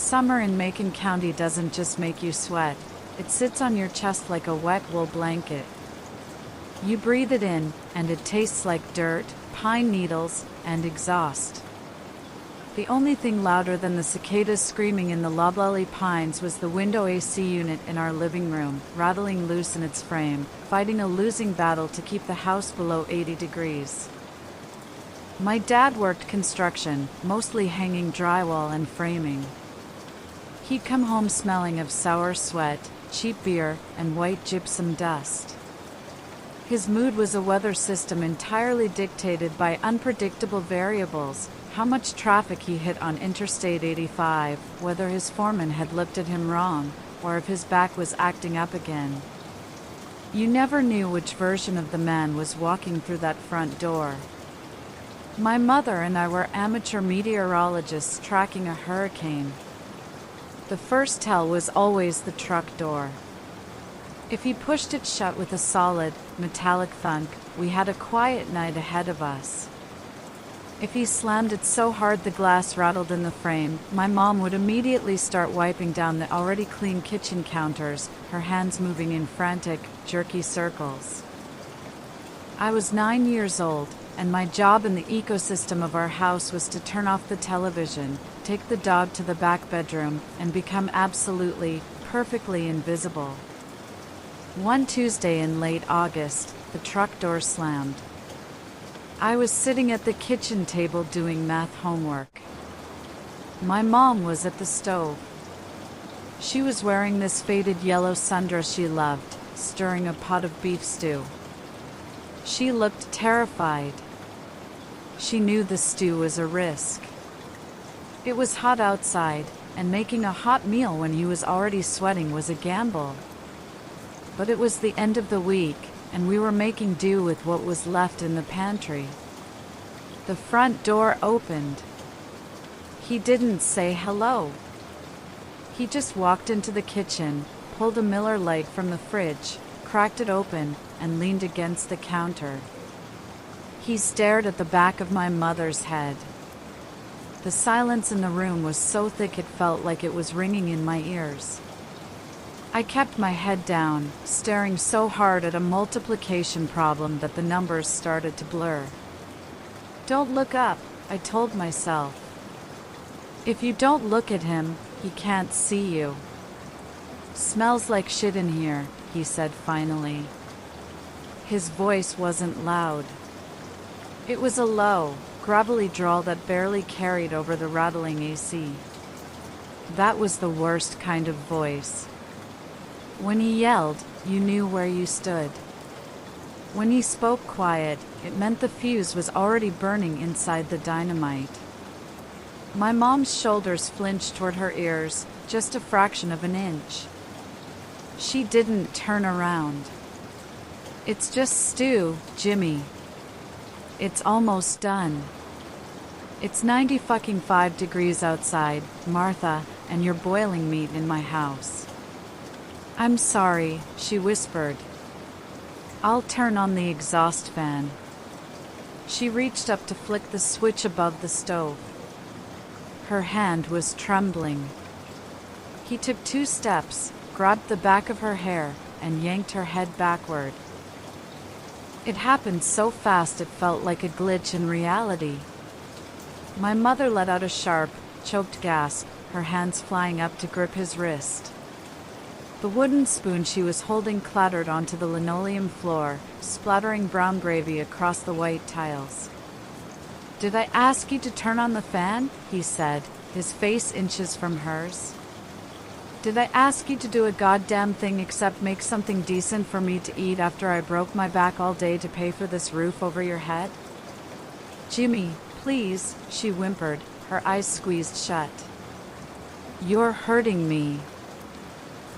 Summer in Macon County doesn't just make you sweat, it sits on your chest like a wet wool blanket. You breathe it in, and it tastes like dirt, pine needles, and exhaust. The only thing louder than the cicadas screaming in the loblolly pines was the window AC unit in our living room, rattling loose in its frame, fighting a losing battle to keep the house below 80 degrees. My dad worked construction, mostly hanging drywall and framing. He'd come home smelling of sour sweat, cheap beer, and white gypsum dust. His mood was a weather system entirely dictated by unpredictable variables: how much traffic he hit on Interstate 85, whether his foreman had looked at him wrong, or if his back was acting up again. You never knew which version of the man was walking through that front door. My mother and I were amateur meteorologists tracking a hurricane. The first tell was always the truck door. If he pushed it shut with a solid, metallic thunk, we had a quiet night ahead of us. If he slammed it so hard the glass rattled in the frame, my mom would immediately start wiping down the already clean kitchen counters, her hands moving in frantic, jerky circles. I was 9 years old, and my job in the ecosystem of our house was to turn off the television, take the dog to the back bedroom, and become absolutely, perfectly invisible. One Tuesday in late August, the truck door slammed. I was sitting at the kitchen table doing math homework. My mom was at the stove. She was wearing this faded yellow sundress she loved, stirring a pot of beef stew. She looked terrified. She knew the stew was a risk. It was hot outside, and making a hot meal when he was already sweating was a gamble. But it was the end of the week, and we were making do with what was left in the pantry. The front door opened. He didn't say hello. He just walked into the kitchen, pulled a Miller Lite from the fridge, cracked it open, and leaned against the counter. He stared at the back of my mother's head. The silence in the room was so thick it felt like it was ringing in my ears. I kept my head down, staring so hard at a multiplication problem that the numbers started to blur. Don't look up, I told myself. If you don't look at him, he can't see you. Smells like shit in here, he said finally. His voice wasn't loud. It was a low, gravelly drawl that barely carried over the rattling AC. That was the worst kind of voice. When he yelled, you knew where you stood. When he spoke quiet, it meant the fuse was already burning inside the dynamite. My mom's shoulders flinched toward her ears, just a fraction of an inch. She didn't turn around. It's just stew, Jimmy. It's almost done. It's 90-fucking-5 degrees outside, Martha, and you're boiling meat in my house. I'm sorry, she whispered. I'll turn on the exhaust fan. She reached up to flick the switch above the stove. Her hand was trembling. He took 2 steps, grabbed the back of her hair, and yanked her head backward. It happened so fast it felt like a glitch in reality. My mother let out a sharp, choked gasp, her hands flying up to grip his wrist. The wooden spoon she was holding clattered onto the linoleum floor, splattering brown gravy across the white tiles. Did I ask you to turn on the fan? He said, his face inches from hers. Did I ask you to do a goddamn thing except make something decent for me to eat after I broke my back all day to pay for this roof over your head? Jimmy, please, she whimpered, her eyes squeezed shut. You're hurting me.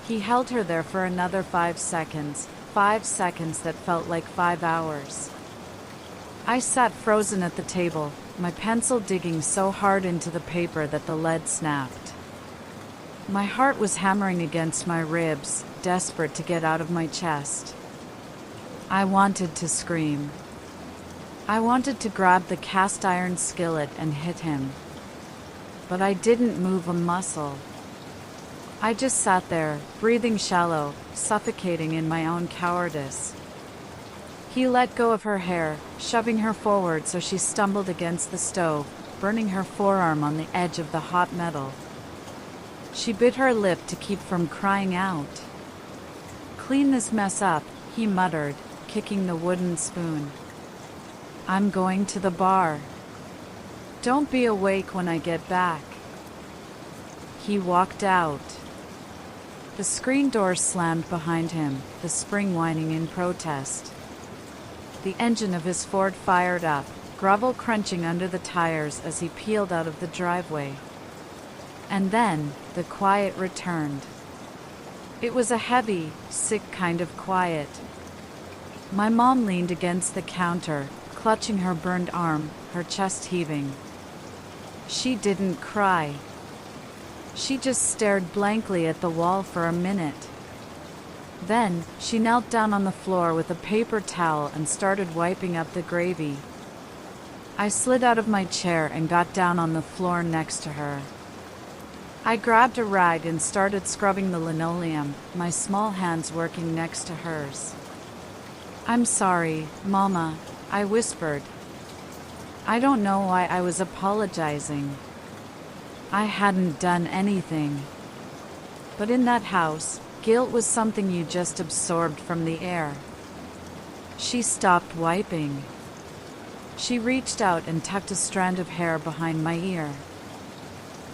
He held her there for another 5 seconds, 5 seconds that felt like 5 hours. I sat frozen at the table, my pencil digging so hard into the paper that the lead snapped. My heart was hammering against my ribs, desperate to get out of my chest. I wanted to scream. I wanted to grab the cast iron skillet and hit him. But I didn't move a muscle. I just sat there, breathing shallow, suffocating in my own cowardice. He let go of her hair, shoving her forward so she stumbled against the stove, burning her forearm on the edge of the hot metal. She bit her lip to keep from crying out. "Clean this mess up," he muttered, kicking the wooden spoon. "I'm going to the bar. Don't be awake when I get back." He walked out. The screen door slammed behind him, the spring whining in protest. The engine of his Ford fired up, gravel crunching under the tires as he peeled out of the driveway. And then, the quiet returned. It was a heavy, sick kind of quiet. My mom leaned against the counter, clutching her burned arm, her chest heaving. She didn't cry. She just stared blankly at the wall for a minute. Then, she knelt down on the floor with a paper towel and started wiping up the gravy. I slid out of my chair and got down on the floor next to her. I grabbed a rag and started scrubbing the linoleum, my small hands working next to hers. "I'm sorry, Mama," I whispered. I don't know why I was apologizing. I hadn't done anything. But in that house, guilt was something you just absorbed from the air. She stopped wiping. She reached out and tucked a strand of hair behind my ear.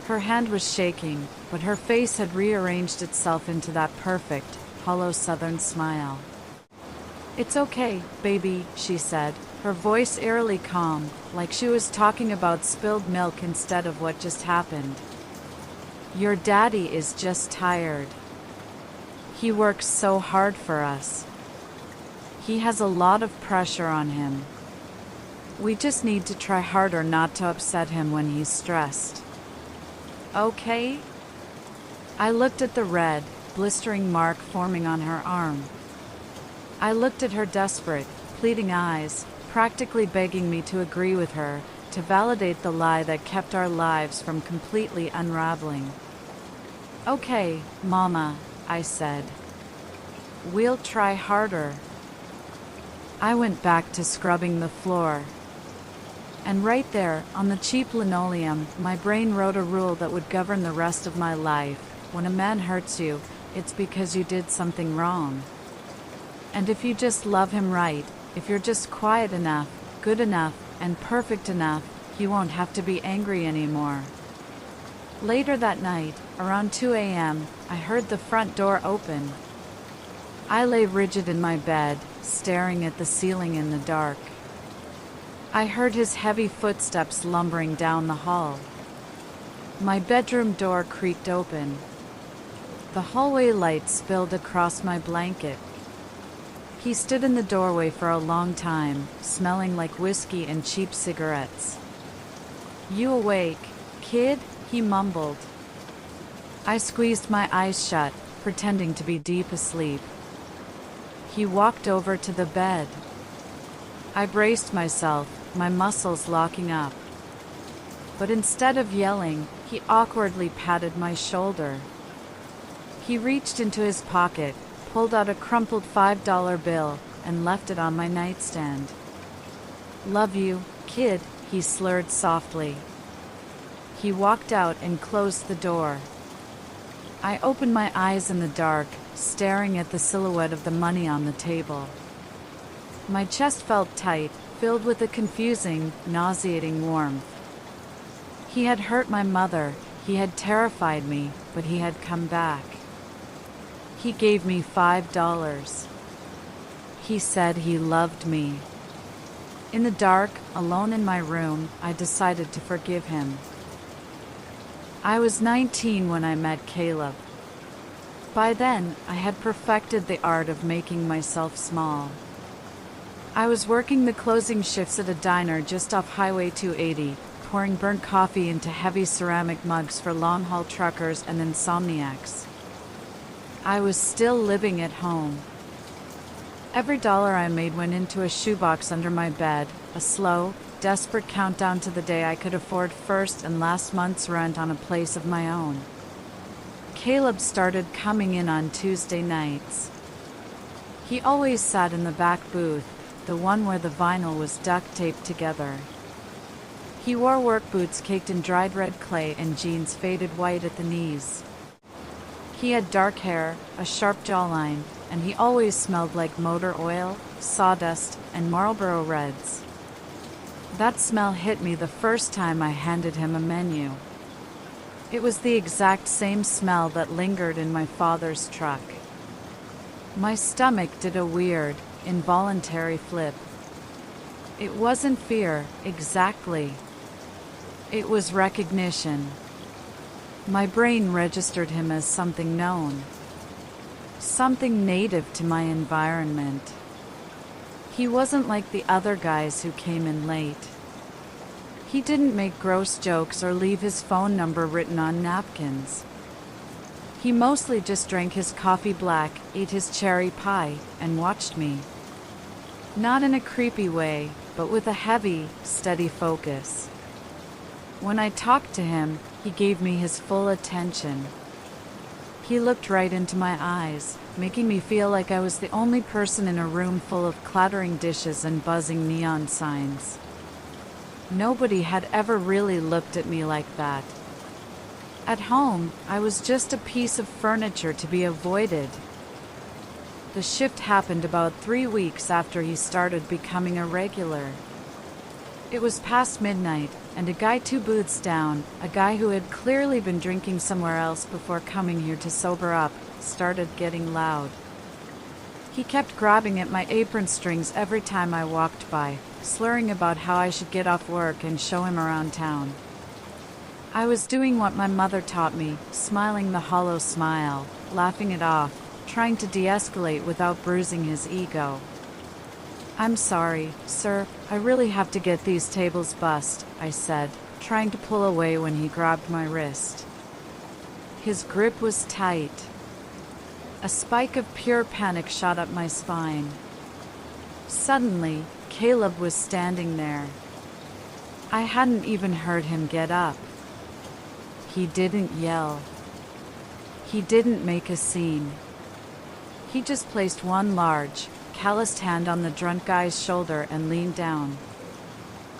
Her hand was shaking, but her face had rearranged itself into that perfect, hollow southern smile. "It's okay, baby," she said, her voice eerily calm, like she was talking about spilled milk instead of what just happened. "Your daddy is just tired. He works so hard for us. He has a lot of pressure on him. We just need to try harder not to upset him when he's stressed. Okay?" I looked at the red, blistering mark forming on her arm. I looked at her desperate, pleading eyes, practically begging me to agree with her, to validate the lie that kept our lives from completely unraveling. "Okay, Mama," I said. "We'll try harder." I went back to scrubbing the floor. And right there, on the cheap linoleum, my brain wrote a rule that would govern the rest of my life. When a man hurts you, it's because you did something wrong. And if you just love him right, if you're just quiet enough, good enough, and perfect enough, he won't have to be angry anymore. Later that night, around 2 a.m., I heard the front door open. I lay rigid in my bed, staring at the ceiling in the dark. I heard his heavy footsteps lumbering down the hall. My bedroom door creaked open. The hallway light spilled across my blanket. He stood in the doorway for a long time, smelling like whiskey and cheap cigarettes. "You awake, kid?" he mumbled. I squeezed my eyes shut, pretending to be deep asleep. He walked over to the bed. I braced myself, my muscles locking up. But instead of yelling, he awkwardly patted my shoulder. He reached into his pocket, pulled out a crumpled $5 bill, and left it on my nightstand. "Love you, kid," he slurred softly. He walked out and closed the door. I opened my eyes in the dark, staring at the silhouette of the money on the table. My chest felt tight, filled with a confusing, nauseating warmth. He had hurt my mother, he had terrified me, but he had come back. He gave me $5. He said he loved me. In the dark, alone in my room, I decided to forgive him. I was 19 when I met Caleb. By then, I had perfected the art of making myself small. I was working the closing shifts at a diner just off Highway 280, pouring burnt coffee into heavy ceramic mugs for long-haul truckers and insomniacs. I was still living at home. Every dollar I made went into a shoebox under my bed, a slow, desperate countdown to the day I could afford first and last month's rent on a place of my own. Caleb started coming in on Tuesday nights. He always sat in the back booth, the one where the vinyl was duct taped together. He wore work boots caked in dried red clay and jeans faded white at the knees. He had dark hair, a sharp jawline, and he always smelled like motor oil, sawdust, and Marlboro Reds. That smell hit me the first time I handed him a menu. It was the exact same smell that lingered in my father's truck. My stomach did a weird, involuntary flip. It wasn't fear, exactly. It was recognition. My brain registered him as something known, something native to my environment. He wasn't like the other guys who came in late. He didn't make gross jokes or leave his phone number written on napkins. He mostly just drank his coffee black, ate his cherry pie, and watched me. Not in a creepy way, but with a heavy, steady focus. When I talked to him, he gave me his full attention. He looked right into my eyes, making me feel like I was the only person in a room full of clattering dishes and buzzing neon signs. Nobody had ever really looked at me like that. At home, I was just a piece of furniture to be avoided. The shift happened about 3 weeks after he started becoming a regular. It was past midnight, and a guy 2 booths down, a guy who had clearly been drinking somewhere else before coming here to sober up, started getting loud. He kept grabbing at my apron strings every time I walked by, slurring about how I should get off work and show him around town. I was doing what my mother taught me, smiling the hollow smile, laughing it off, trying to de-escalate without bruising his ego. "I'm sorry, sir, I really have to get these tables bussed," I said, trying to pull away when he grabbed my wrist. His grip was tight. A spike of pure panic shot up my spine. Suddenly, Caleb was standing there. I hadn't even heard him get up. He didn't yell. He didn't make a scene. He just placed one large, calloused hand on the drunk guy's shoulder and leaned down.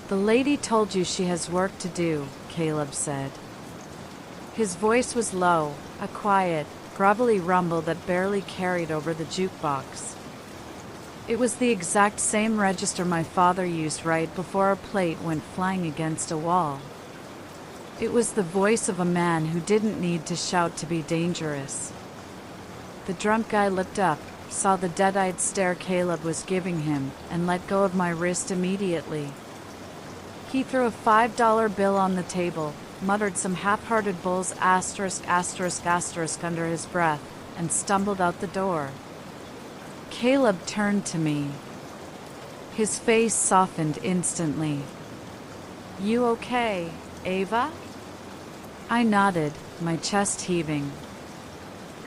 "The lady told you she has work to do," Caleb said. His voice was low, a quiet, grovelly rumble that barely carried over the jukebox. It was the exact same register my father used right before a plate went flying against a wall. It was the voice of a man who didn't need to shout to be dangerous. The drunk guy looked up, saw the dead-eyed stare Caleb was giving him, and let go of my wrist immediately. He threw a $5 bill on the table, muttered some half-hearted bull's asterisk under his breath, and stumbled out the door. Caleb turned to me. His face softened instantly. "You okay, Ava?" I nodded, my chest heaving.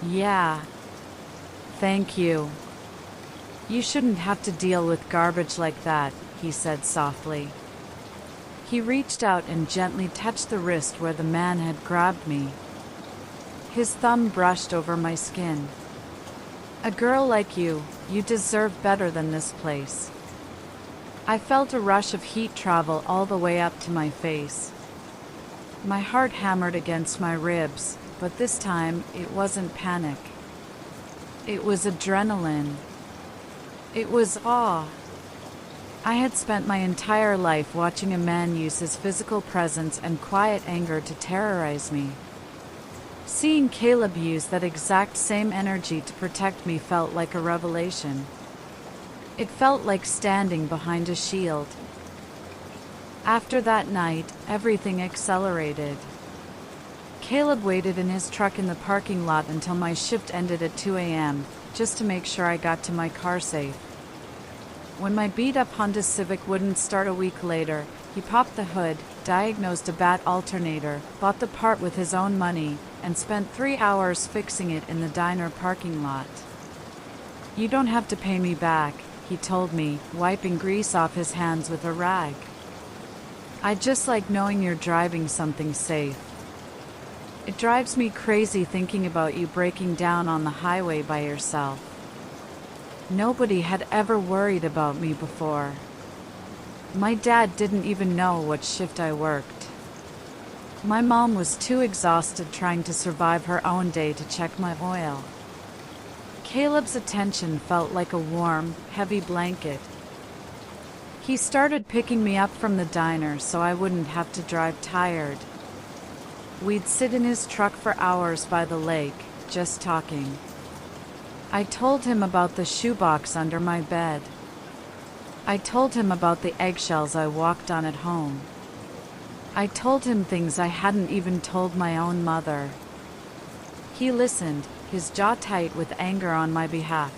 "Yeah. Thank you. You shouldn't have to deal with garbage like that," he said softly. He reached out and gently touched the wrist where the man had grabbed me. His thumb brushed over my skin. "A girl like you, you deserve better than this place." I felt a rush of heat travel all the way up to my face. My heart hammered against my ribs, but this time it wasn't panic. It was adrenaline. It was awe. I had spent my entire life watching a man use his physical presence and quiet anger to terrorize me. Seeing Caleb use that exact same energy to protect me felt like a revelation. It felt like standing behind a shield. After that night, everything accelerated. Caleb waited in his truck in the parking lot until my shift ended at 2 a.m., just to make sure I got to my car safe. When my beat-up Honda Civic wouldn't start a week later, he popped the hood, diagnosed a bad alternator, bought the part with his own money, and spent 3 hours fixing it in the diner parking lot. "You don't have to pay me back," he told me, wiping grease off his hands with a rag. "I just like knowing you're driving something safe." It drives me crazy thinking about you breaking down on the highway by yourself. Nobody had ever worried about me before. My dad didn't even know what shift I worked. My mom was too exhausted trying to survive her own day to check my oil. Caleb's attention felt like a warm, heavy blanket. He started picking me up from the diner so I wouldn't have to drive tired. We'd sit in his truck for hours by the lake, just talking. I told him about the shoebox under my bed. I told him about the eggshells I walked on at home. I told him things I hadn't even told my own mother. He listened, his jaw tight with anger on my behalf.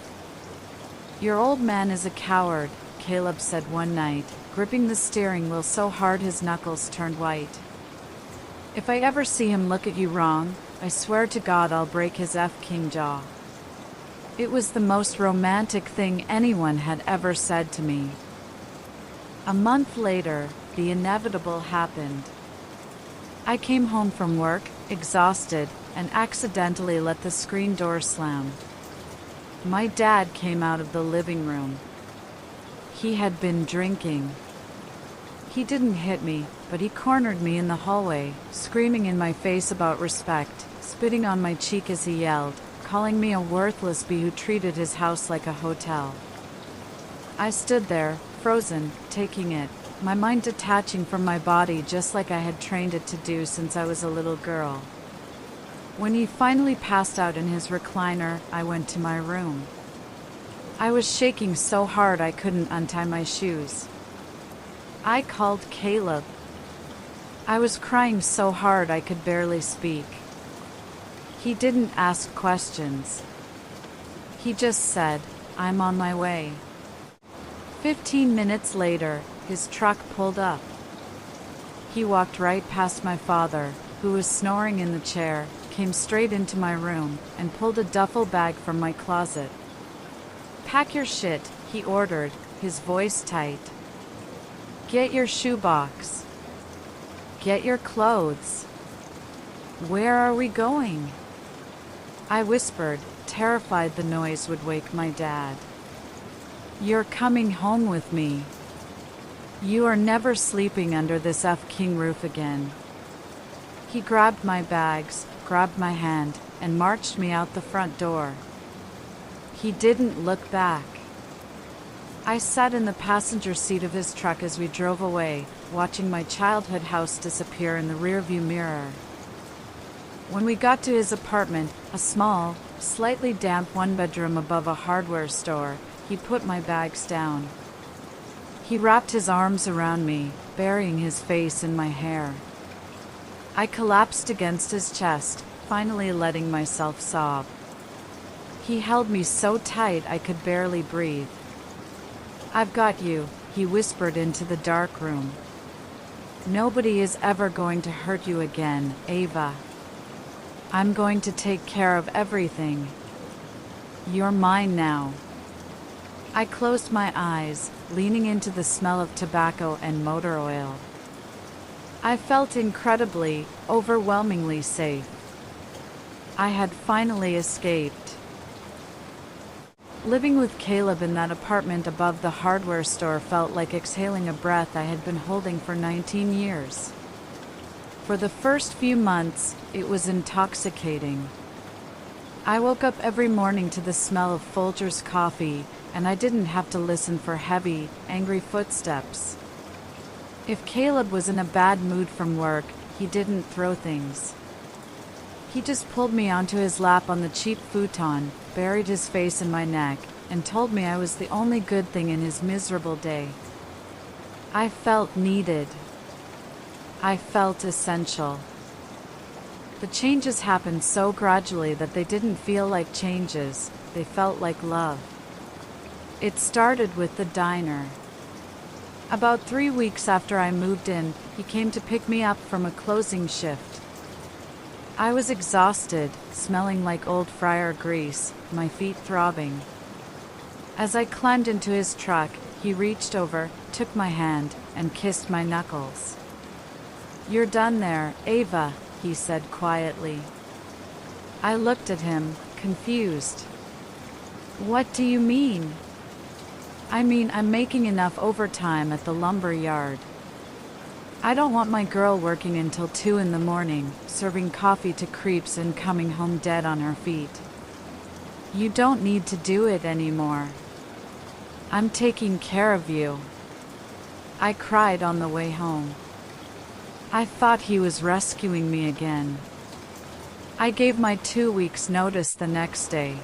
"Your old man is a coward," Caleb said one night, gripping the steering wheel so hard his knuckles turned white. "If I ever see him look at you wrong, I swear to God I'll break his F-king jaw." It was the most romantic thing anyone had ever said to me. A month later, the inevitable happened. I came home from work, exhausted, and accidentally let the screen door slam. My dad came out of the living room. He had been drinking. He didn't hit me, but he cornered me in the hallway, screaming in my face about respect, spitting on my cheek as he yelled, calling me a worthless bee who treated his house like a hotel. I stood there, frozen, taking it, my mind detaching from my body just like I had trained it to do since I was a little girl. When he finally passed out in his recliner, I went to my room. I was shaking so hard I couldn't untie my shoes. I called Caleb. I was crying so hard I could barely speak. He didn't ask questions. He just said, "I'm on my way." 15 minutes later, his truck pulled up. He walked right past my father, who was snoring in the chair, came straight into my room, and pulled a duffel bag from my closet. "Pack your shit," he ordered, his voice tight. "Get your shoebox. Get your clothes. Where are we going?" I whispered, terrified the noise would wake my dad. "You're coming home with me. You are never sleeping under this F-king roof again." He grabbed my bags, grabbed my hand, and marched me out the front door. He didn't look back. I sat in the passenger seat of his truck as we drove away, watching my childhood house disappear in the rearview mirror. When we got to his apartment, a small, slightly damp one-bedroom above a hardware store, he put my bags down. He wrapped his arms around me, burying his face in my hair. I collapsed against his chest, finally letting myself sob. He held me so tight I could barely breathe. "I've got you," he whispered into the dark room. "Nobody is ever going to hurt you again, Ava. I'm going to take care of everything. You're mine now." I closed my eyes, leaning into the smell of tobacco and motor oil. I felt incredibly, overwhelmingly safe. I had finally escaped. Living with Caleb in that apartment above the hardware store felt like exhaling a breath I had been holding for 19 years. For the first few months, it was intoxicating. I woke up every morning to the smell of Folgers coffee, and I didn't have to listen for heavy, angry footsteps. If Caleb was in a bad mood from work, he didn't throw things. He just pulled me onto his lap on the cheap futon, buried his face in my neck, and told me I was the only good thing in his miserable day. I felt needed. I felt essential. The changes happened so gradually that they didn't feel like changes, they felt like love. It started with the diner. About 3 weeks after I moved in, he came to pick me up from a closing shift. I was exhausted, smelling like old fryer grease, my feet throbbing. As I climbed into his truck, he reached over, took my hand, and kissed my knuckles. "You're done there, Ava," he said quietly. I looked at him, confused. What do you mean? I mean, I'm making enough overtime at the lumber yard. I don't want my girl working until 2 in the morning, serving coffee to creeps and coming home dead on her feet. You don't need to do it anymore. I'm taking care of you. I cried on the way home. I thought he was rescuing me again. I gave my 2 weeks' notice the next day.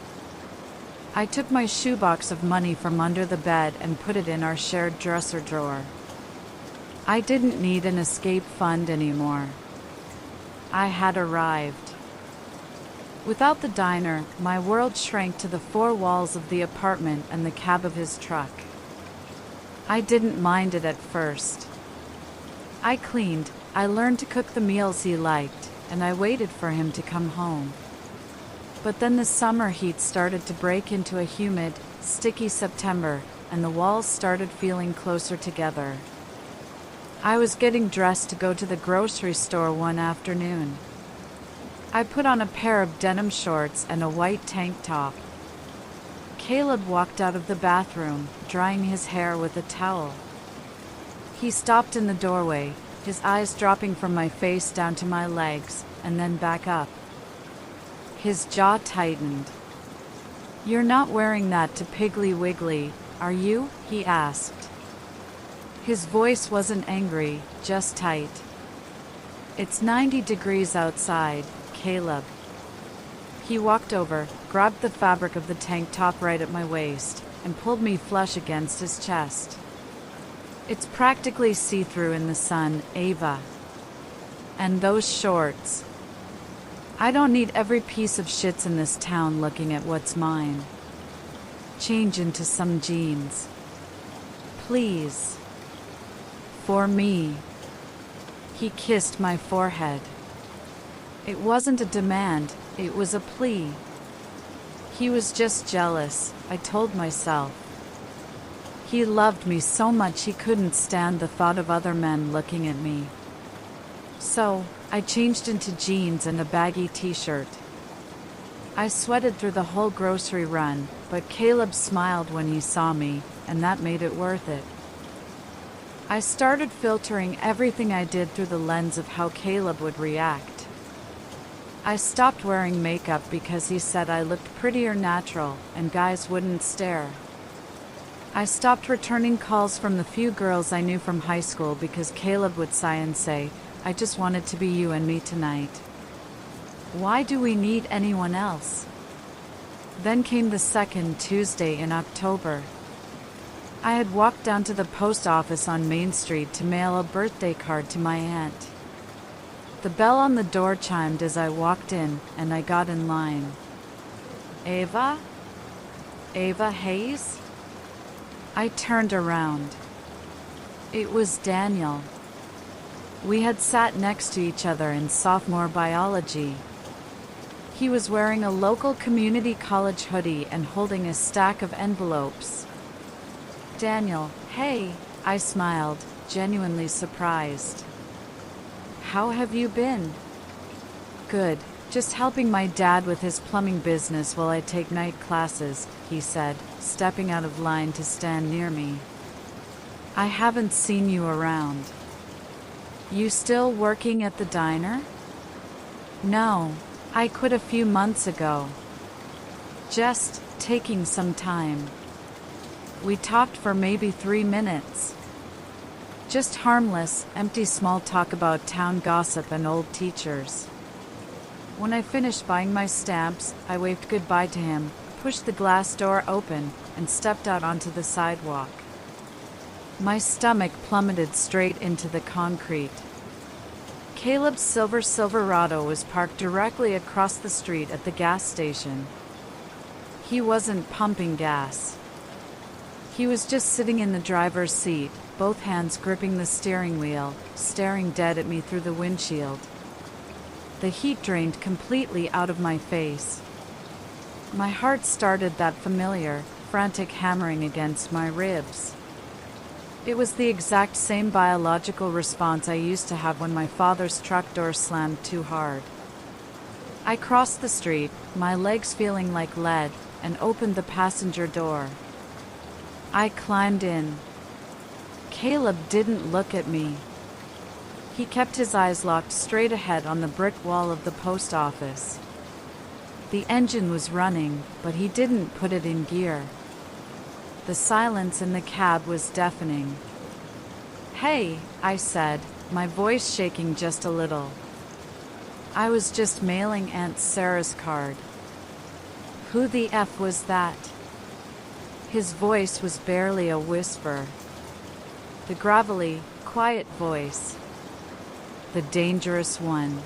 I took my shoebox of money from under the bed and put it in our shared dresser drawer. I didn't need an escape fund anymore. I had arrived. Without the diner, my world shrank to the 4 walls of the apartment and the cab of his truck. I didn't mind it at first. I cleaned, I learned to cook the meals he liked, and I waited for him to come home. But then the summer heat started to break into a humid, sticky September, and the walls started feeling closer together. I was getting dressed to go to the grocery store one afternoon. I put on a pair of denim shorts and a white tank top. Caleb walked out of the bathroom, drying his hair with a towel. He stopped in the doorway, his eyes dropping from my face down to my legs, and then back up. His jaw tightened. You're not wearing that to Piggly Wiggly, are you? He asked. His voice wasn't angry, just tight. It's 90 degrees outside, Caleb. He walked over, grabbed the fabric of the tank top right at my waist, and pulled me flush against his chest. It's practically see-through in the sun, Ava. And those shorts. I don't need every piece of shits in this town looking at what's mine. Change into some jeans. Please. For me. He kissed my forehead. It wasn't a demand, it was a plea. He was just jealous, I told myself. He loved me so much he couldn't stand the thought of other men looking at me. So, I changed into jeans and a baggy t-shirt. I sweated through the whole grocery run, but Caleb smiled when he saw me, and that made it worth it. I started filtering everything I did through the lens of how Caleb would react. I stopped wearing makeup because he said I looked pretty or natural, and guys wouldn't stare. I stopped returning calls from the few girls I knew from high school because Caleb would sigh and say, I just wanted to be you and me tonight. Why do we need anyone else? Then came the second Tuesday in October. I had walked down to the post office on Main Street to mail a birthday card to my aunt. The bell on the door chimed as I walked in, and I got in line. Ava? Ava Hayes? I turned around. It was Daniel. We had sat next to each other in sophomore biology. He was wearing a local community college hoodie and holding a stack of envelopes. Daniel, hey, I smiled, genuinely surprised. How have you been? Good, just helping my dad with his plumbing business while I take night classes, he said, stepping out of line to stand near me. I haven't seen you around. You still working at the diner? No, I quit a few months ago. Just taking some time. We talked for maybe 3 minutes. Just harmless, empty small talk about town gossip and old teachers. When I finished buying my stamps, I waved goodbye to him, pushed the glass door open, and stepped out onto the sidewalk. My stomach plummeted straight into the concrete. Caleb's silver Silverado was parked directly across the street at the gas station. He wasn't pumping gas. He was just sitting in the driver's seat, both hands gripping the steering wheel, staring dead at me through the windshield. The heat drained completely out of my face. My heart started that familiar, frantic hammering against my ribs. It was the exact same biological response I used to have when my father's truck door slammed too hard. I crossed the street, my legs feeling like lead, and opened the passenger door. I climbed in. Caleb didn't look at me. He kept his eyes locked straight ahead on the brick wall of the post office. The engine was running, but he didn't put it in gear. The silence in the cab was deafening. "Hey," I said, my voice shaking just a little. I was just mailing Aunt Sarah's card. Who the F was that? His voice was barely a whisper. The gravelly, quiet voice. The dangerous one.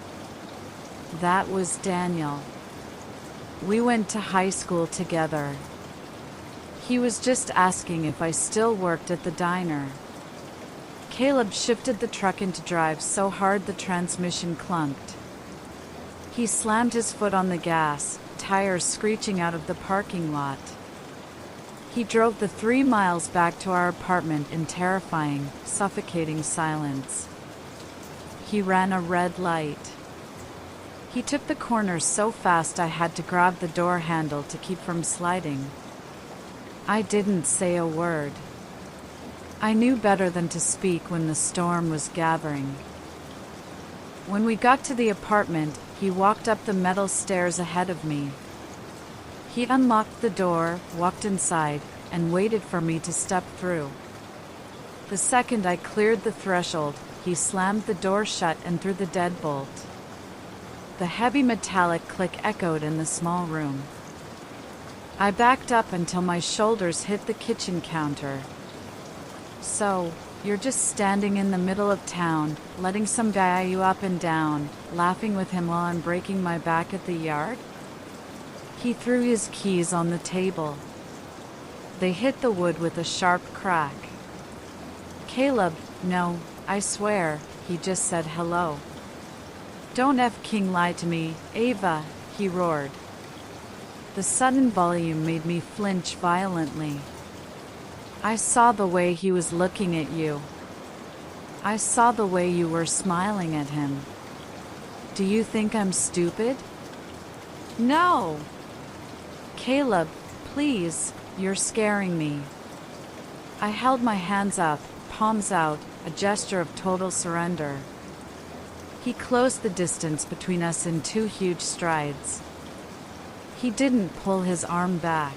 That was Daniel. We went to high school together. He was just asking if I still worked at the diner. Caleb shifted the truck into drive so hard the transmission clunked. He slammed his foot on the gas, tires screeching out of the parking lot. He drove the 3 miles back to our apartment in terrifying, suffocating silence. He ran a red light. He took the corner so fast I had to grab the door handle to keep from sliding. I didn't say a word. I knew better than to speak when the storm was gathering. When we got to the apartment, he walked up the metal stairs ahead of me. He unlocked the door, walked inside, and waited for me to step through. The second I cleared the threshold, he slammed the door shut and threw the deadbolt. The heavy metallic click echoed in the small room. I backed up until my shoulders hit the kitchen counter. "So, you're just standing in the middle of town, letting some guy eye you up and down, laughing with him while I'm breaking my back at the yard?" He threw his keys on the table. They hit the wood with a sharp crack. "Caleb, no, I swear," he just said hello. "Don't F-king lie to me, Ava," he roared. The sudden volume made me flinch violently. I saw the way he was looking at you. I saw the way you were smiling at him. Do you think I'm stupid? No! Caleb, please, you're scaring me. I held my hands up, palms out, a gesture of total surrender. He closed the distance between us in 2 huge strides. He didn't pull his arm back.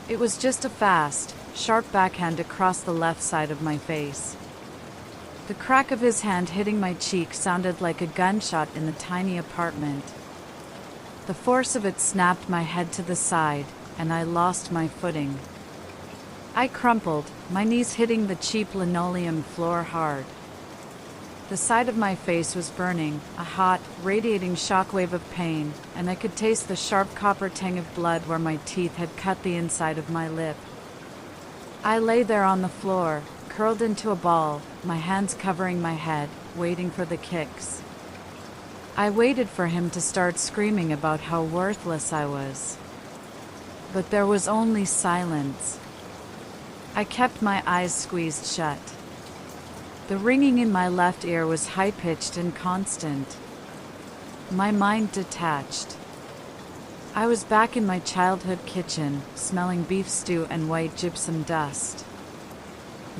It was just a fast, sharp backhand across the left side of my face. The crack of his hand hitting my cheek sounded like a gunshot in the tiny apartment. The force of it snapped my head to the side, and I lost my footing. I crumpled, my knees hitting the cheap linoleum floor hard. The side of my face was burning, a hot, radiating shockwave of pain, and I could taste the sharp copper tang of blood where my teeth had cut the inside of my lip. I lay there on the floor, curled into a ball, my hands covering my head, waiting for the kicks. I waited for him to start screaming about how worthless I was. But there was only silence. I kept my eyes squeezed shut. The ringing in my left ear was high-pitched and constant. My mind detached. I was back in my childhood kitchen, smelling beef stew and white gypsum dust.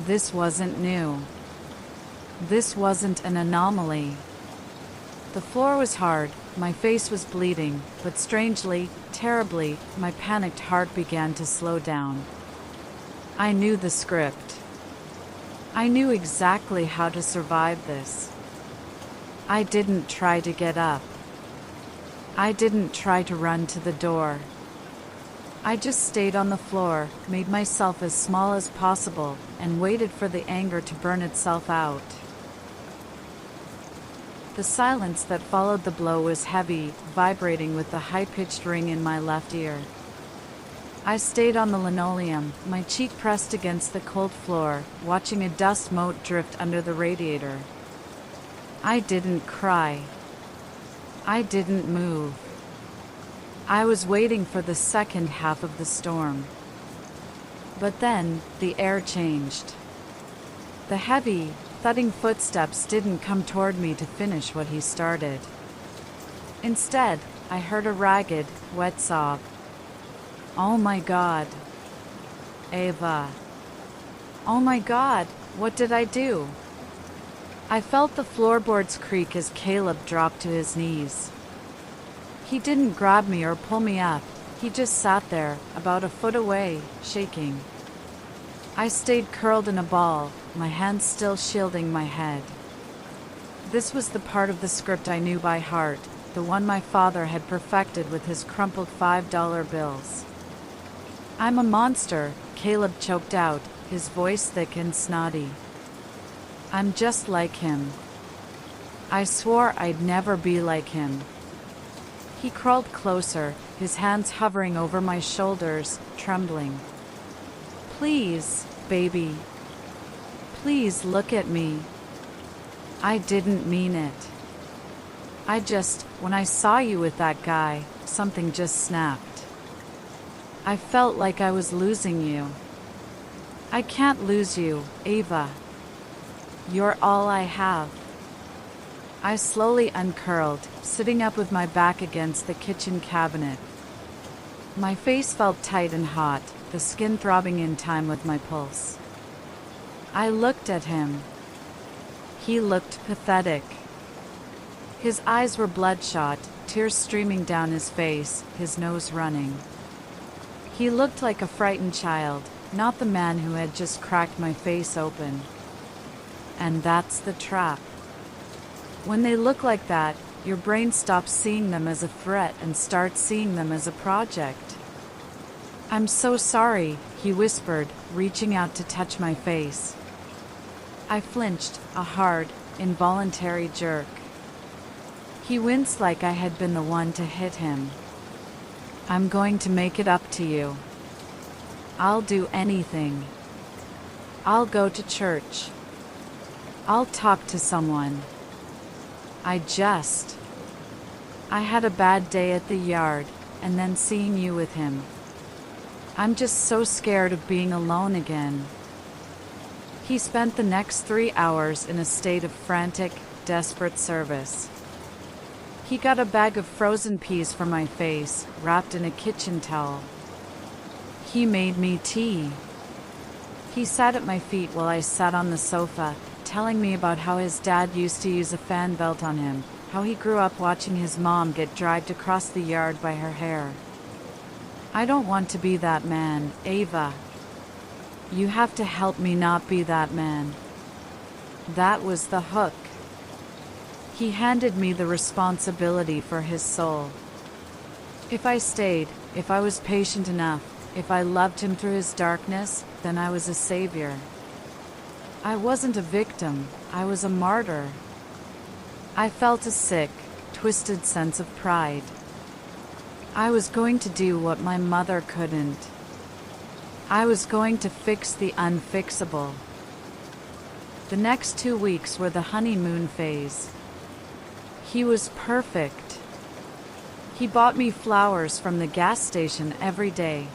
This wasn't new. This wasn't an anomaly. The floor was hard, my face was bleeding, but strangely, terribly, my panicked heart began to slow down. I knew the script. I knew exactly how to survive this. I didn't try to get up. I didn't try to run to the door. I just stayed on the floor, made myself as small as possible, and waited for the anger to burn itself out. The silence that followed the blow was heavy, vibrating with the high-pitched ring in my left ear. I stayed on the linoleum, my cheek pressed against the cold floor, watching a dust mote drift under the radiator. I didn't cry. I didn't move. I was waiting for the second half of the storm. But then, the air changed. The heavy, thudding footsteps didn't come toward me to finish what he started. Instead, I heard a ragged, wet sob. "Oh my God. Ava. Oh my God, what did I do?" I felt the floorboards creak as Caleb dropped to his knees. He didn't grab me or pull me up, he just sat there, about a foot away, shaking. I stayed curled in a ball, my hands still shielding my head. This was the part of the script I knew by heart, the one my father had perfected with his crumpled $5 bills. "I'm a monster," Caleb choked out, his voice thick and snotty. "I'm just like him. I swore I'd never be like him." He crawled closer, his hands hovering over my shoulders, trembling. "Please, baby. Please look at me. I didn't mean it. When I saw you with that guy, something just snapped. I felt like I was losing you. I can't lose you, Ava. You're all I have." I slowly uncurled, sitting up with my back against the kitchen cabinet. My face felt tight and hot, the skin throbbing in time with my pulse. I looked at him. He looked pathetic. His eyes were bloodshot, tears streaming down his face, his nose running. He looked like a frightened child, not the man who had just cracked my face open. And that's the trap. When they look like that, your brain stops seeing them as a threat and starts seeing them as a project. "I'm so sorry," he whispered, reaching out to touch my face. I flinched, a hard, involuntary jerk. He winced like I had been the one to hit him. "I'm going to make it up to you. I'll do anything. I'll go to church. I'll talk to someone. I had a bad day at the yard, and then seeing you with him. I'm just so scared of being alone again." He spent the next 3 hours in a state of frantic, desperate service. He got a bag of frozen peas for my face, wrapped in a kitchen towel. He made me tea. He sat at my feet while I sat on the sofa, telling me about how his dad used to use a fan belt on him, how he grew up watching his mom get dragged across the yard by her hair. "I don't want to be that man, Ava. You have to help me not be that man." That was the hook. He handed me the responsibility for his soul. If I stayed, if I was patient enough, if I loved him through his darkness, then I was a savior. I wasn't a victim, I was a martyr. I felt a sick, twisted sense of pride. I was going to do what my mother couldn't. I was going to fix the unfixable. The next 2 weeks were the honeymoon phase. He was perfect. He bought me flowers from the gas station every day.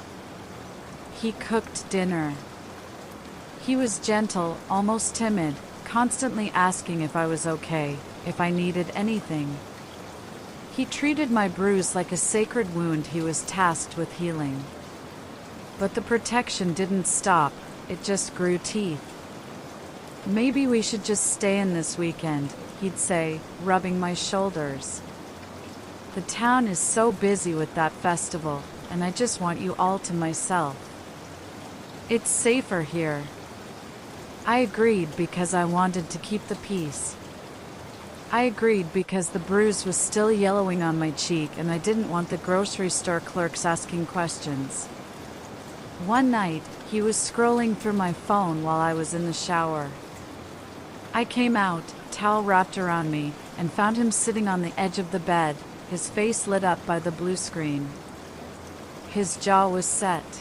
He cooked dinner. He was gentle, almost timid, constantly asking if I was okay, if I needed anything. He treated my bruise like a sacred wound he was tasked with healing. But the protection didn't stop, it just grew teeth. "Maybe we should just stay in this weekend," he'd say, rubbing my shoulders. "The town is so busy with that festival, and I just want you all to myself. It's safer here." I agreed because I wanted to keep the peace. I agreed because the bruise was still yellowing on my cheek and I didn't want the grocery store clerks asking questions. One night, he was scrolling through my phone while I was in the shower. I came out, towel wrapped around me, and found him sitting on the edge of the bed, his face lit up by the blue screen. His jaw was set.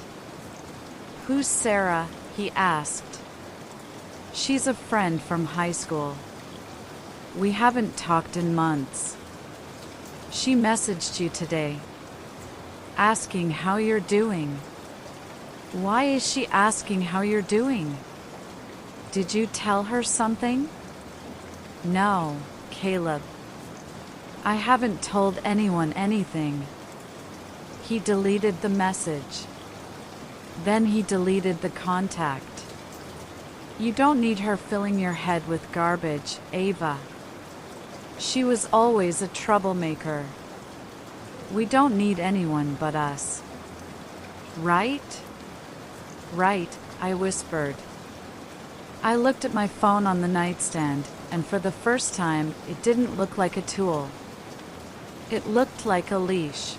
"Who's Sarah?" he asked. "She's a friend from high school. We haven't talked in months. She messaged you today, asking how you're doing." "Why is she asking how you're doing?" Did you tell her something? No, Caleb. I haven't told anyone anything. He deleted the message. Then he deleted the contact. You don't need her filling your head with garbage, Ava. She was always a troublemaker. We don't need anyone but us. Right? Right, I whispered. I looked at my phone on the nightstand, and for the first time, it didn't look like a tool. It looked like a leash.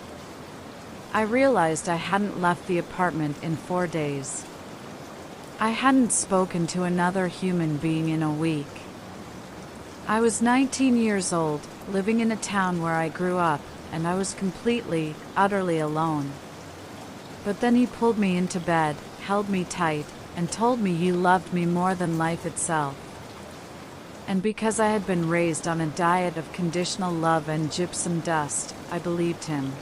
I realized I hadn't left the apartment in 4 days. I hadn't spoken to another human being in a week. I was 19 years old, living in a town where I grew up, and I was completely, utterly alone. But then he pulled me into bed, held me tight, and told me he loved me more than life itself. And because I had been raised on a diet of conditional love and gypsum dust, I believed him.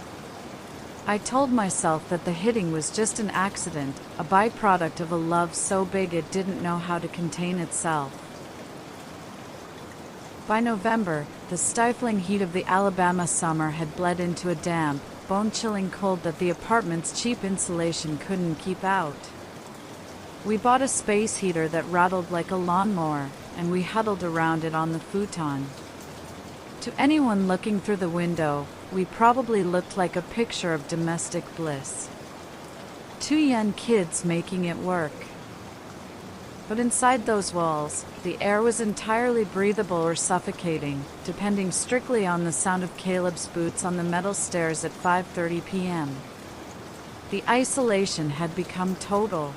I told myself that the hitting was just an accident, a byproduct of a love so big it didn't know how to contain itself. By November, the stifling heat of the Alabama summer had bled into a damp, bone-chilling cold that the apartment's cheap insulation couldn't keep out. We bought a space heater that rattled like a lawnmower, and we huddled around it on the futon. To anyone looking through the window, we probably looked like a picture of domestic bliss. Two young kids making it work. But inside those walls, the air was entirely breathable or suffocating, depending strictly on the sound of Caleb's boots on the metal stairs at 5:30 p.m. The isolation had become total.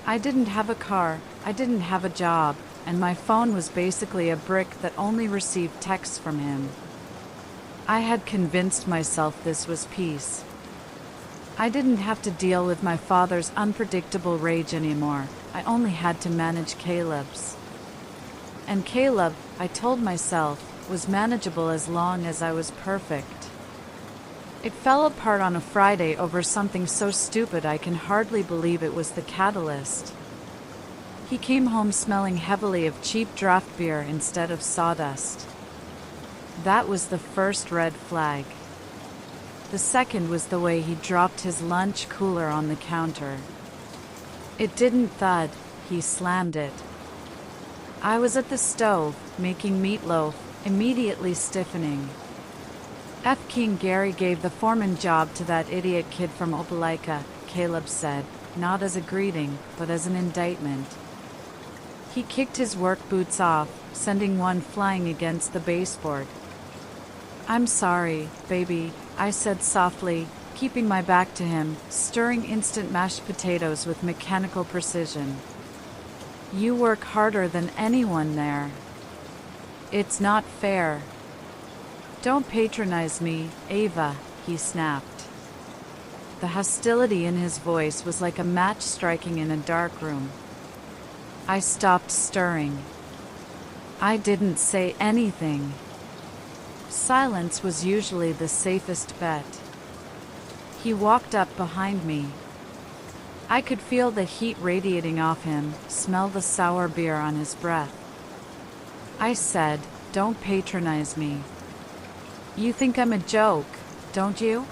I didn't have a car, I didn't have a job, and my phone was basically a brick that only received texts from him. I had convinced myself this was peace. I didn't have to deal with my father's unpredictable rage anymore. I only had to manage Caleb's. And Caleb, I told myself, was manageable as long as I was perfect. It fell apart on a Friday over something so stupid I can hardly believe it was the catalyst. He came home smelling heavily of cheap draft beer instead of sawdust. That was the first red flag. The second was the way he dropped his lunch cooler on the counter. It didn't thud, he slammed it. I was at the stove, making meatloaf, immediately stiffening. F. King Gary gave the foreman job to that idiot kid from Opelika, Caleb said, not as a greeting, but as an indictment. He kicked his work boots off, sending one flying against the baseboard. I'm sorry, baby, I said softly, keeping my back to him, stirring instant mashed potatoes with mechanical precision. You work harder than anyone there. It's not fair. Don't patronize me, Ava, he snapped. The hostility in his voice was like a match striking in a dark room. I stopped stirring. I didn't say anything. Silence was usually the safest bet. He walked up behind me. I could feel the heat radiating off him, smell the sour beer on his breath. I said, don't patronize me. You think I'm a joke, don't you?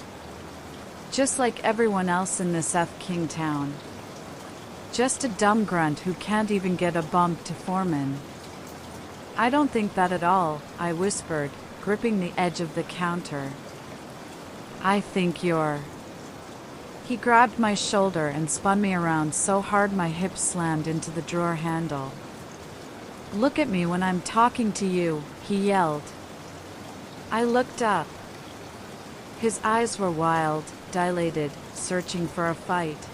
Just like everyone else in this F. King town. Just a dumb grunt who can't even get a bump to foreman. I don't think that at all, I whispered, gripping the edge of the counter. I think you're... He grabbed my shoulder and spun me around so hard my hips slammed into the drawer handle. Look at me when I'm talking to you, he yelled. I looked up. His eyes were wild, dilated, searching for a fight.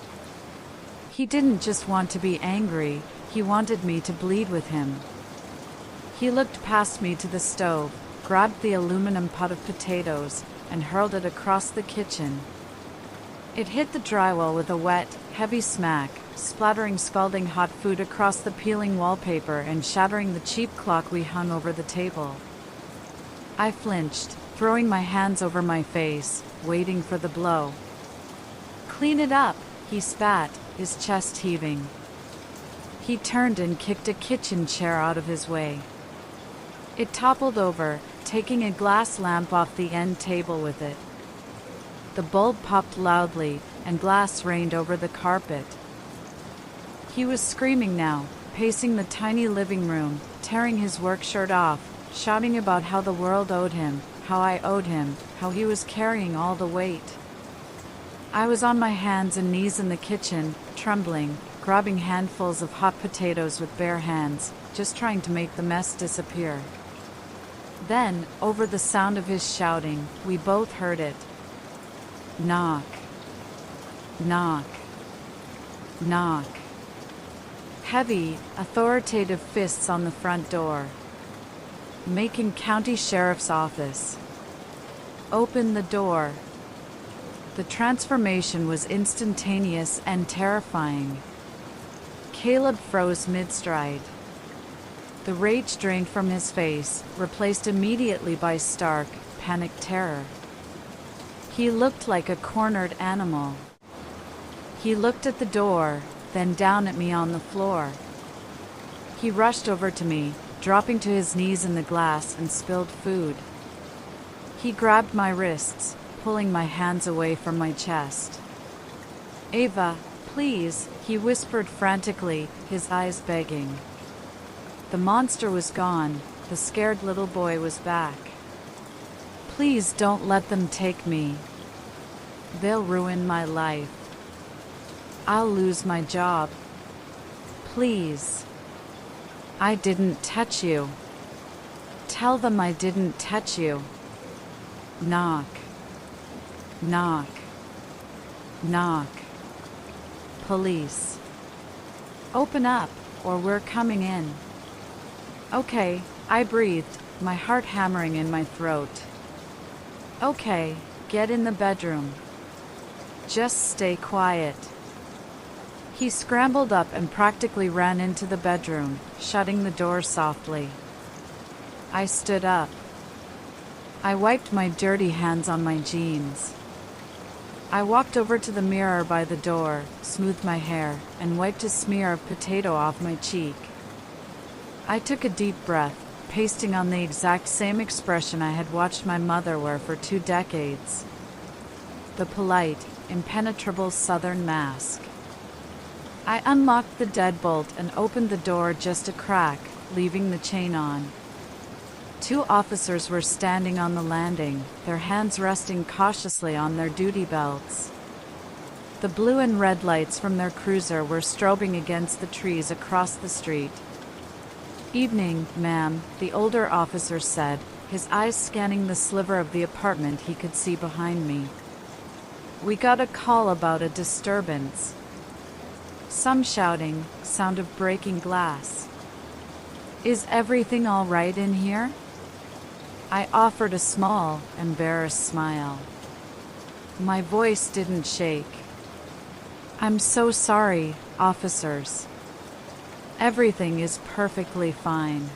He didn't just want to be angry, he wanted me to bleed with him. He looked past me to the stove, grabbed the aluminum pot of potatoes, and hurled it across the kitchen. It hit the drywall with a wet, heavy smack, splattering scalding hot food across the peeling wallpaper and shattering the cheap clock we hung over the table. I flinched, throwing my hands over my face, waiting for the blow. Clean it up, he spat, his chest heaving. He turned and kicked a kitchen chair out of his way. It toppled over, taking a glass lamp off the end table with it. The bulb popped loudly, and glass rained over the carpet. He was screaming now, pacing the tiny living room, tearing his work shirt off, shouting about how the world owed him, how I owed him, how he was carrying all the weight. I was on my hands and knees in the kitchen, trembling, grabbing handfuls of hot potatoes with bare hands, just trying to make the mess disappear. Then, over the sound of his shouting, we both heard it. Knock. Knock. Knock. Heavy, authoritative fists on the front door. Macon County Sheriff's Office. Open the door. The transformation was instantaneous and terrifying. Caleb froze mid-stride. The rage drained from his face, replaced immediately by stark, panicked terror. He looked like a cornered animal. He looked at the door, then down at me on the floor. He rushed over to me, dropping to his knees in the glass and spilled food. He grabbed my wrists, pulling my hands away from my chest. "Ava, please," he whispered frantically, his eyes begging. The monster was gone, the scared little boy was back. "Please don't let them take me. They'll ruin my life. I'll lose my job. Please. I didn't touch you. Tell them I didn't touch you. Knock. Knock. Knock. Police. Open up, or we're coming in." "Okay," I breathed, my heart hammering in my throat. "Okay, get in the bedroom. Just stay quiet." He scrambled up and practically ran into the bedroom, shutting the door softly. I stood up. I wiped my dirty hands on my jeans. I walked over to the mirror by the door, smoothed my hair, and wiped a smear of potato off my cheek. I took a deep breath, pasting on the exact same expression I had watched my mother wear for 2 decades. The polite, impenetrable Southern mask. I unlocked the deadbolt and opened the door just a crack, leaving the chain on. 2 officers were standing on the landing, their hands resting cautiously on their duty belts. The blue and red lights from their cruiser were strobing against the trees across the street. "Evening, ma'am," the older officer said, his eyes scanning the sliver of the apartment he could see behind me. "We got a call about a disturbance." Some shouting, sound of breaking glass. "Is everything all right in here?" I offered a small, embarrassed smile. My voice didn't shake. "I'm so sorry, officers. Everything is perfectly fine.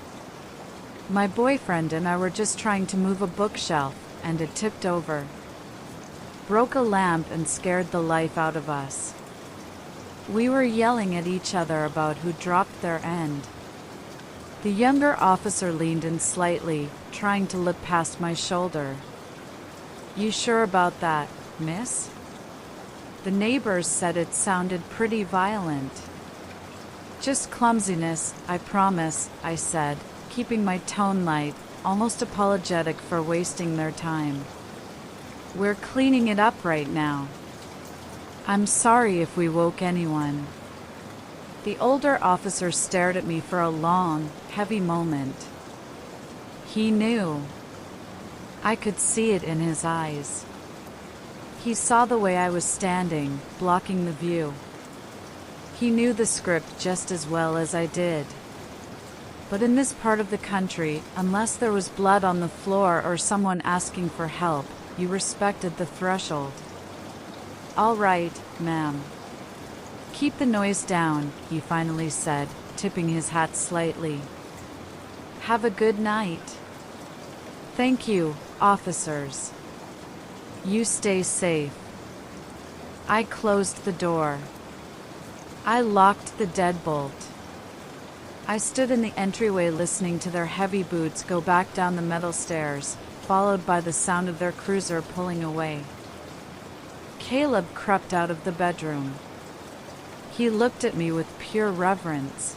My boyfriend and I were just trying to move a bookshelf, and it tipped over. Broke a lamp and scared the life out of us. We were yelling at each other about who dropped their end." The younger officer leaned in slightly, trying to look past my shoulder. "You sure about that, miss? The neighbors said it sounded pretty violent." "Just clumsiness, I promise," I said, keeping my tone light, almost apologetic for wasting their time. "We're cleaning it up right now. I'm sorry if we woke anyone." The older officer stared at me for a long, heavy moment. He knew. I could see it in his eyes. He saw the way I was standing, blocking the view. He knew the script just as well as I did. But in this part of the country, unless there was blood on the floor or someone asking for help, you respected the threshold. "All right, ma'am. Keep the noise down," he finally said, tipping his hat slightly. "Have a good night." "Thank you, officers. You stay safe." I closed the door. I locked the deadbolt. I stood in the entryway listening to their heavy boots go back down the metal stairs, followed by the sound of their cruiser pulling away. Caleb crept out of the bedroom. He looked at me with pure reverence.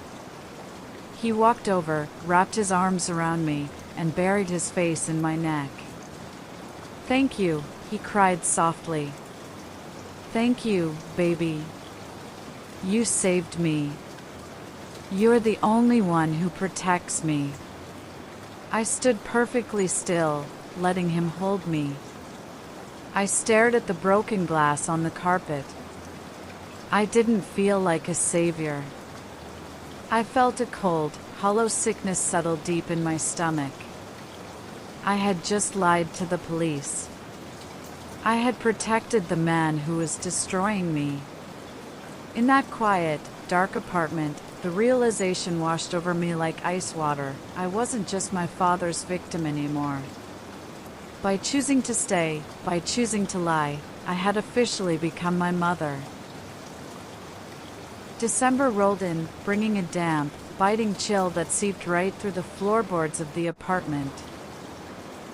He walked over, wrapped his arms around me, and buried his face in my neck. "Thank you," he cried softly. "Thank you, baby. You saved me. You're the only one who protects me." I stood perfectly still, letting him hold me. I stared at the broken glass on the carpet. I didn't feel like a savior. I felt a cold, hollow sickness settle deep in my stomach. I had just lied to the police. I had protected the man who was destroying me. In that quiet, dark apartment, the realization washed over me like ice water. I wasn't just my father's victim anymore. By choosing to stay, by choosing to lie, I had officially become my mother. December rolled in, bringing a damp, biting chill that seeped right through the floorboards of the apartment.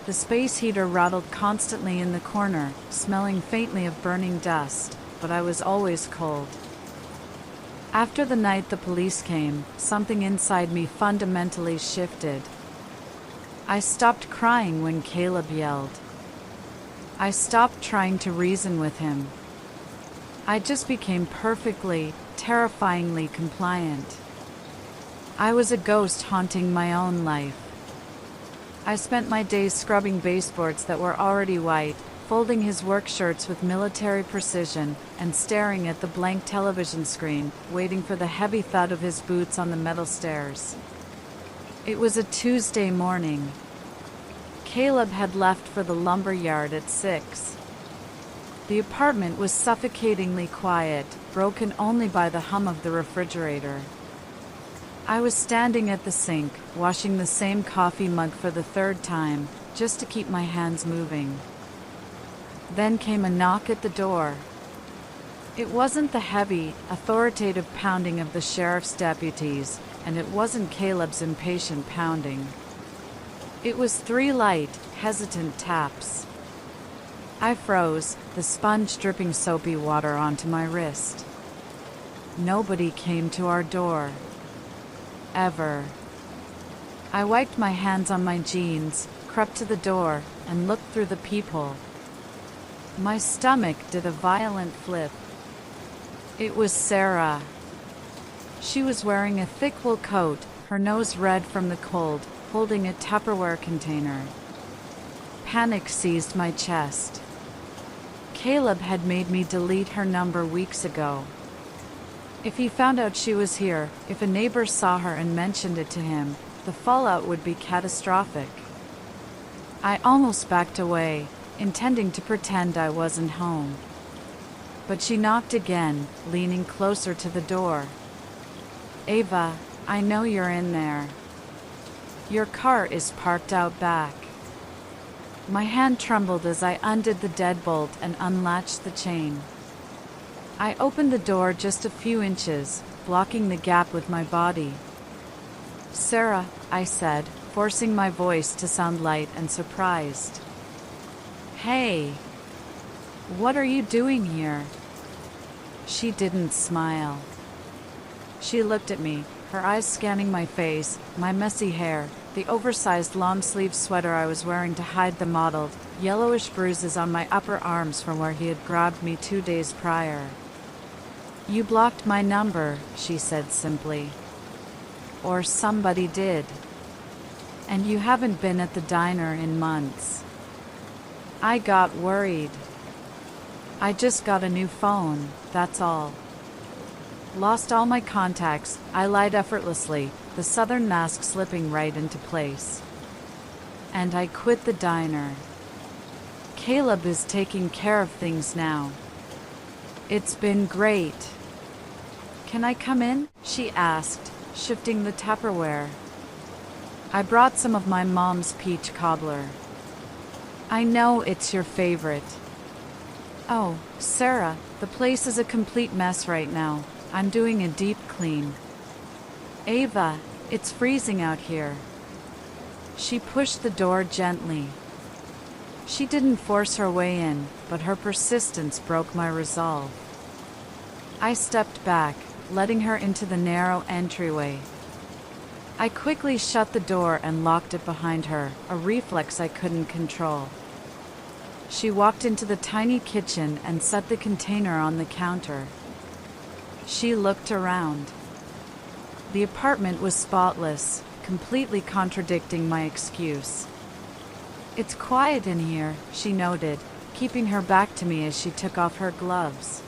The space heater rattled constantly in the corner, smelling faintly of burning dust, but I was always cold. After the night the police came, something inside me fundamentally shifted. I stopped crying when Caleb yelled. I stopped trying to reason with him. I just became perfectly, terrifyingly compliant. I was a ghost haunting my own life. I spent my days scrubbing baseboards that were already white, folding his work shirts with military precision, and staring at the blank television screen, waiting for the heavy thud of his boots on the metal stairs. It was a Tuesday morning. Caleb had left for the lumber yard at 6. The apartment was suffocatingly quiet, broken only by the hum of the refrigerator. I was standing at the sink, washing the same coffee mug for the third time, just to keep my hands moving. Then came a knock at the door. It wasn't the heavy, authoritative pounding of the sheriff's deputies, and it wasn't Caleb's impatient pounding. It was 3 light, hesitant taps. I froze, the sponge dripping soapy water onto my wrist. Nobody came to our door. Ever. I wiped my hands on my jeans, crept to the door, and looked through the peephole. My stomach did a violent flip. It was Sarah. She was wearing a thick wool coat, her nose red from the cold, holding a Tupperware container. Panic seized my chest. Caleb had made me delete her number weeks ago. If he found out she was here, if a neighbor saw her and mentioned it to him, the fallout would be catastrophic. I almost backed away, intending to pretend I wasn't home. But she knocked again, leaning closer to the door. "Ava, I know you're in there. Your car is parked out back." My hand trembled as I undid the deadbolt and unlatched the chain. I opened the door just a few inches, blocking the gap with my body. "Sarah," I said, forcing my voice to sound light and surprised. "Hey. What are you doing here?" She didn't smile. She looked at me, her eyes scanning my face, my messy hair, the oversized long-sleeve sweater I was wearing to hide the mottled, yellowish bruises on my upper arms from where he had grabbed me 2 days prior. "You blocked my number," she said simply. "Or somebody did. And you haven't been at the diner in months." I got worried. "I just got a new phone, that's all." Lost all my contacts, I lied effortlessly, the southern mask slipping right into place. "And I quit the diner. Caleb is taking care of things now. It's been great." "Can I come in?" she asked, shifting the Tupperware. I brought some of my mom's peach cobbler. "I know it's your favorite." "Oh, Sarah, the place is a complete mess right now. I'm doing a deep clean." "Ava, It's freezing out here. She pushed the door gently. She didn't force her way in, but her persistence broke my resolve. I stepped back, letting her into the narrow entryway. I quickly shut the door and locked it behind her, a reflex I couldn't control. She walked into the tiny kitchen and set the container on the counter. She looked around. The apartment was spotless, completely contradicting my excuse. "It's quiet in here," she noted, keeping her back to me as she took off her gloves.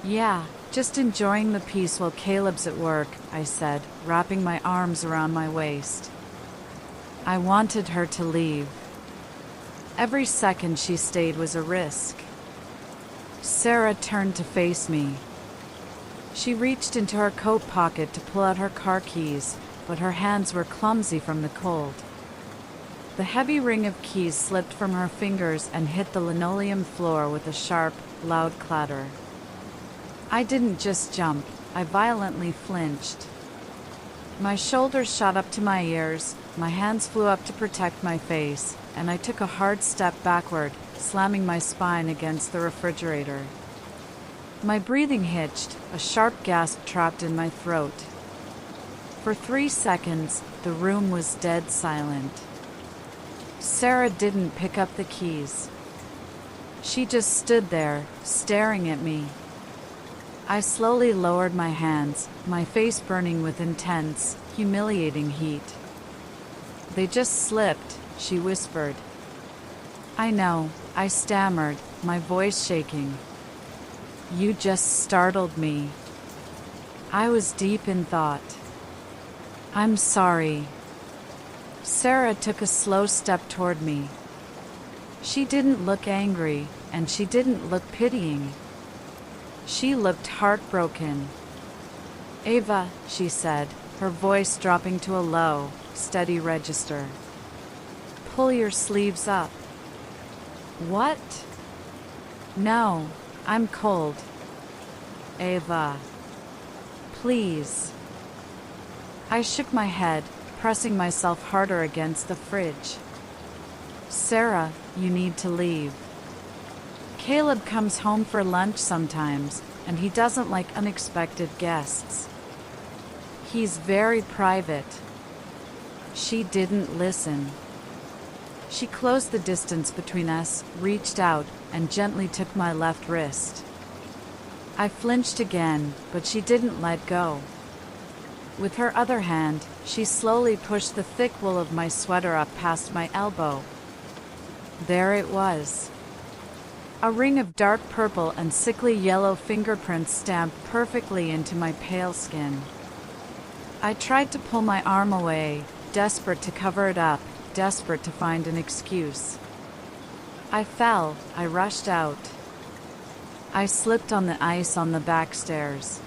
"Yeah, just enjoying the peace while Caleb's at work," I said, wrapping my arms around my waist. I wanted her to leave. Every second she stayed was a risk. Sarah turned to face me. She reached into her coat pocket to pull out her car keys, but her hands were clumsy from the cold. The heavy ring of keys slipped from her fingers and hit the linoleum floor with a sharp, loud clatter. I didn't just jump, I violently flinched. My shoulders shot up to my ears, my hands flew up to protect my face, and I took a hard step backward, slamming my spine against the refrigerator. My breathing hitched, a sharp gasp trapped in my throat. For 3 seconds, the room was dead silent. Sarah didn't pick up the keys. She just stood there, staring at me. I slowly lowered my hands, my face burning with intense, humiliating heat. "They just slipped," she whispered. "I know," I stammered, my voice shaking. "You just startled me." I was deep in thought. "I'm sorry." Sarah took a slow step toward me. She didn't look angry, and she didn't look pitying. She looked heartbroken. "Ava," she said, her voice dropping to a low, steady register. "Pull your sleeves up." "What?" "No, I'm cold." "Ava, please." I shook my head, pressing myself harder against the fridge. "Sarah, you need to leave. Caleb comes home for lunch sometimes, and he doesn't like unexpected guests. He's very private." She didn't listen. She closed the distance between us, reached out, and gently took my left wrist. I flinched again, but she didn't let go. With her other hand, she slowly pushed the thick wool of my sweater up past my elbow. There it was. A ring of dark purple and sickly yellow fingerprints stamped perfectly into my pale skin. I tried to pull my arm away, desperate to cover it up, desperate to find an excuse. I fell, I rushed out. I slipped on the ice on the back stairs.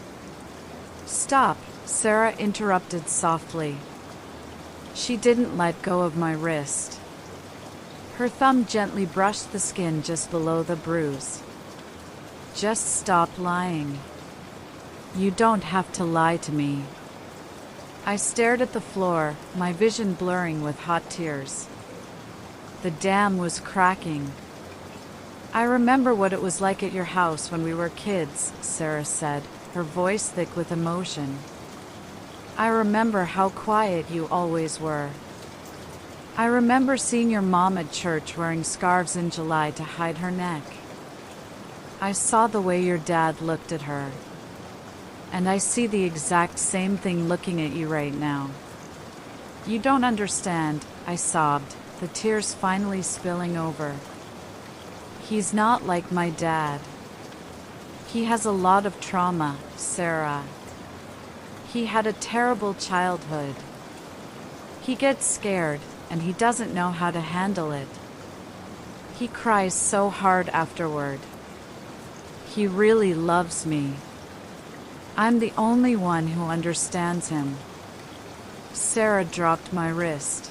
"Stop," Sarah interrupted softly. She didn't let go of my wrist. Her thumb gently brushed the skin just below the bruise. "Just stop lying. You don't have to lie to me." I stared at the floor, my vision blurring with hot tears. The dam was cracking. "I remember what it was like at your house when we were kids," Sarah said, her voice thick with emotion. "I remember how quiet you always were. I remember seeing your mom at church wearing scarves in July to hide her neck. I saw the way your dad looked at her. And I see the exact same thing looking at you right now. You don't understand," I sobbed, the tears finally spilling over. "He's not like my dad. He has a lot of trauma, Sarah. He had a terrible childhood. He gets scared, and he doesn't know how to handle it. He cries so hard afterward. He really loves me. I'm the only one who understands him." Sarah dropped my wrist.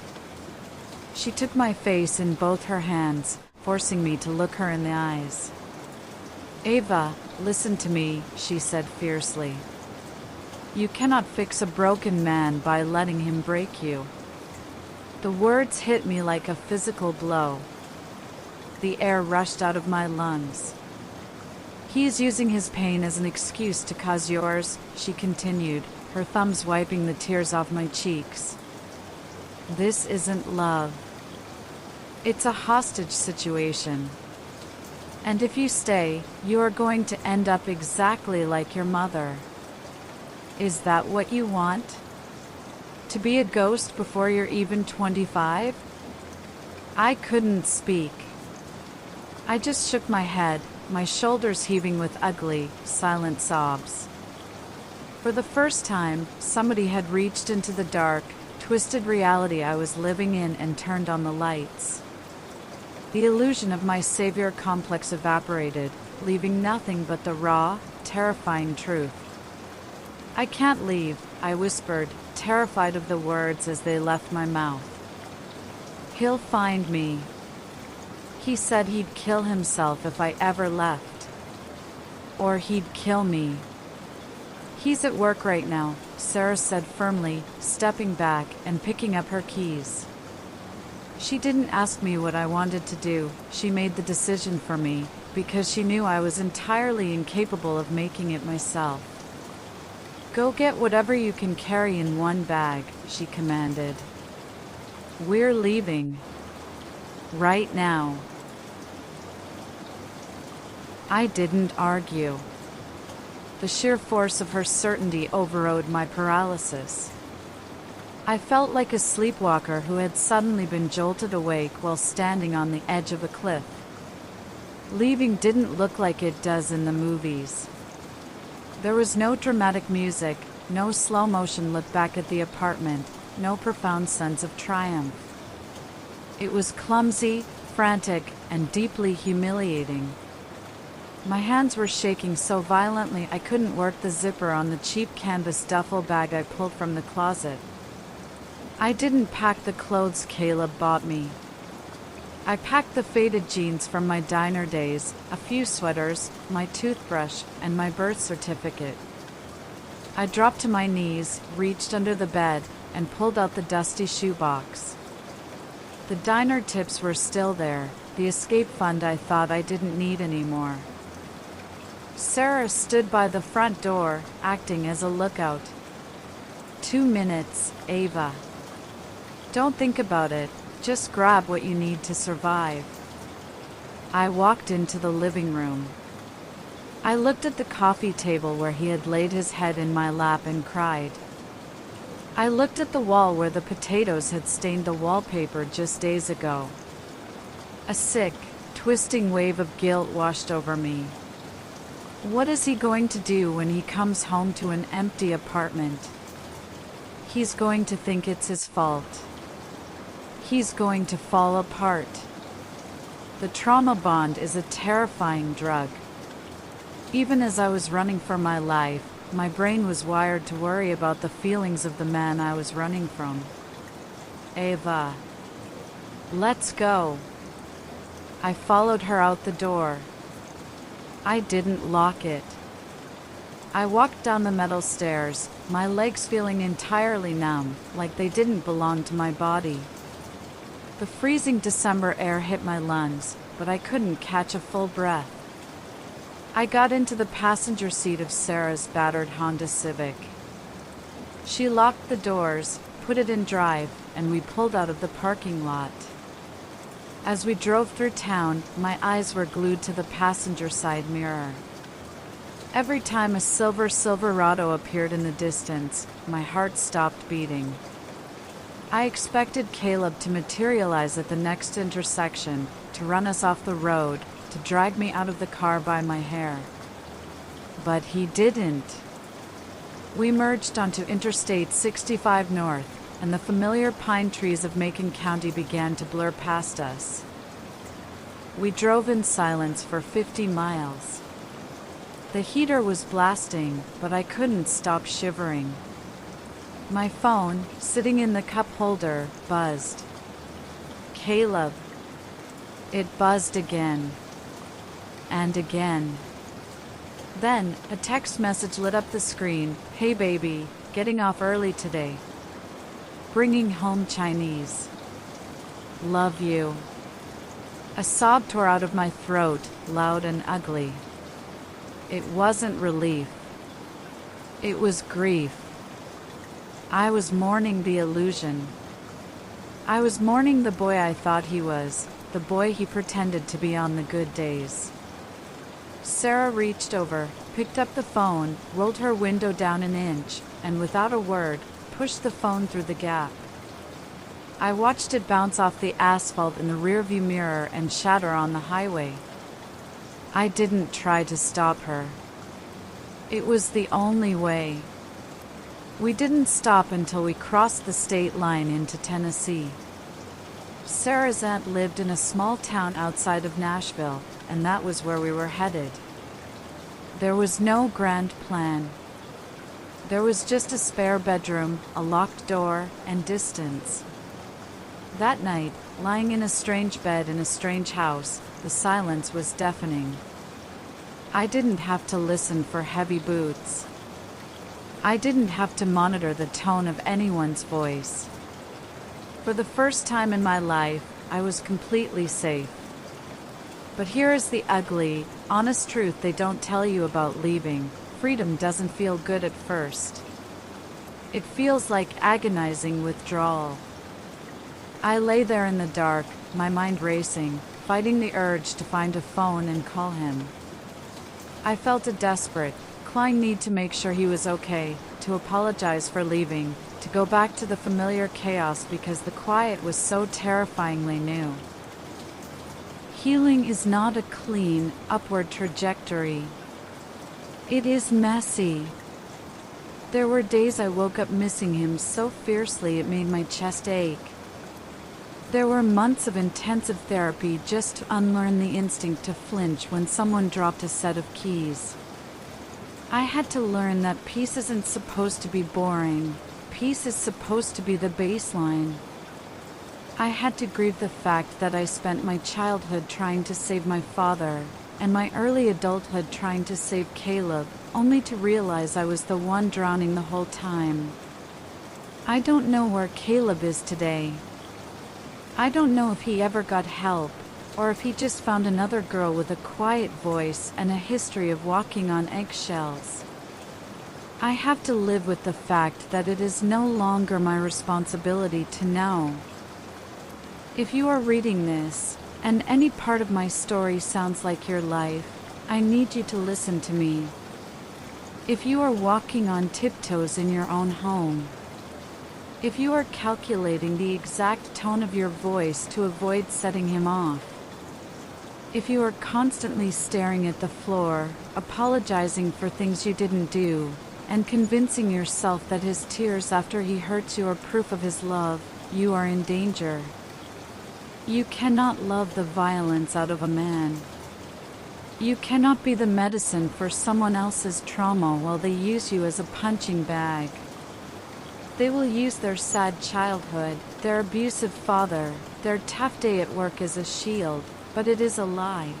She took my face in both her hands, forcing me to look her in the eyes. "Ava, listen to me," she said fiercely. You cannot fix a broken man by letting him break you. The words hit me like a physical blow. The air rushed out of my lungs. He is using his pain as an excuse to cause yours, she continued, her thumbs wiping the tears off my cheeks. This isn't love. It's a hostage situation. And if you stay, you are going to end up exactly like your mother. Is that what you want? To be a ghost before you're even 25? I couldn't speak. I just shook my head, my shoulders heaving with ugly, silent sobs. For the first time, somebody had reached into the dark, twisted reality I was living in and turned on the lights. The illusion of my savior complex evaporated, leaving nothing but the raw, terrifying truth. I can't leave, I whispered, terrified of the words as they left my mouth. He'll find me. He said he'd kill himself if I ever left. Or he'd kill me. He's at work right now, Sarah said firmly, stepping back and picking up her keys. She didn't ask me what I wanted to do, she made the decision for me, because she knew I was entirely incapable of making it myself. Go get whatever you can carry in one bag, she commanded. We're leaving. Right now. I didn't argue. The sheer force of her certainty overrode my paralysis. I felt like a sleepwalker who had suddenly been jolted awake while standing on the edge of a cliff. Leaving didn't look like it does in the movies. There was no dramatic music, no slow-motion look back at the apartment, no profound sense of triumph. It was clumsy, frantic, and deeply humiliating. My hands were shaking so violently I couldn't work the zipper on the cheap canvas duffel bag I pulled from the closet. I didn't pack the clothes Caleb bought me. I packed the faded jeans from my diner days, a few sweaters, my toothbrush, and my birth certificate. I dropped to my knees, reached under the bed, and pulled out the dusty shoebox. The diner tips were still there, the escape fund I thought I didn't need anymore. Sarah stood by the front door, acting as a lookout. 2 minutes, Ava. Don't think about it, just grab what you need to survive. I walked into the living room. I looked at the coffee table where he had laid his head in my lap and cried. I looked at the wall where the potatoes had stained the wallpaper just days ago. A sick, twisting wave of guilt washed over me. What is he going to do when he comes home to an empty apartment? He's going to think it's his fault. He's going to fall apart. The trauma bond is a terrifying drug. Even as I was running for my life, my brain was wired to worry about the feelings of the man I was running from. Ava. Let's go. I followed her out the door. I didn't lock it. I walked down the metal stairs, my legs feeling entirely numb, like they didn't belong to my body. The freezing December air hit my lungs, but I couldn't catch a full breath. I got into the passenger seat of Sarah's battered Honda Civic. She locked the doors, put it in drive, and we pulled out of the parking lot. As we drove through town, my eyes were glued to the passenger side mirror. Every time a silver Silverado appeared in the distance, my heart stopped beating. I expected Caleb to materialize at the next intersection, to run us off the road, to drag me out of the car by my hair. But he didn't. We merged onto Interstate 65 North, and the familiar pine trees of Macon County began to blur past us. We drove in silence for 50 miles. The heater was blasting, but I couldn't stop shivering. My phone, sitting in the cup holder, buzzed. Caleb. It buzzed again. And again. Then, a text message lit up the screen. "Hey baby, getting off early today. Bringing home Chinese. Love you." A sob tore out of my throat, loud and ugly. It wasn't relief. It was grief. I was mourning the illusion. I was mourning the boy I thought he was, the boy he pretended to be on the good days. Sarah reached over, picked up the phone, rolled her window down an inch, and without a word, pushed the phone through the gap. I watched it bounce off the asphalt in the rearview mirror and shatter on the highway. I didn't try to stop her. It was the only way. We didn't stop until we crossed the state line into Tennessee. Sarah's aunt lived in a small town outside of Nashville, and that was where we were headed. There was no grand plan. There was just a spare bedroom, a locked door, and distance. That night, lying in a strange bed in a strange house, the silence was deafening. I didn't have to listen for heavy boots. I didn't have to monitor the tone of anyone's voice. For the first time in my life, I was completely safe. But here is the ugly, honest truth they don't tell you about leaving. Freedom doesn't feel good at first. It feels like agonizing withdrawal. I lay there in the dark, my mind racing, fighting the urge to find a phone and call him. I felt a desperate, clawing need to make sure he was okay, to apologize for leaving, to go back to the familiar chaos because the quiet was so terrifyingly new. Healing is not a clean, upward trajectory. It is messy. There were days I woke up missing him so fiercely it made my chest ache. There were months of intensive therapy just to unlearn the instinct to flinch when someone dropped a set of keys. I had to learn that peace isn't supposed to be boring. Peace is supposed to be the baseline. I had to grieve the fact that I spent my childhood trying to save my father, and my early adulthood trying to save Caleb, only to realize I was the one drowning the whole time. I don't know where Caleb is today. I don't know if he ever got help, or if he just found another girl with a quiet voice and a history of walking on eggshells. I have to live with the fact that it is no longer my responsibility to know. If you are reading this, and any part of my story sounds like your life, I need you to listen to me. If you are walking on tiptoes in your own home, if you are calculating the exact tone of your voice to avoid setting him off, if you are constantly staring at the floor, apologizing for things you didn't do, and convincing yourself that his tears after he hurts you are proof of his love, you are in danger. You cannot love the violence out of a man. You cannot be the medicine for someone else's trauma while they use you as a punching bag. They will use their sad childhood, their abusive father, their tough day at work as a shield, but it is a lie.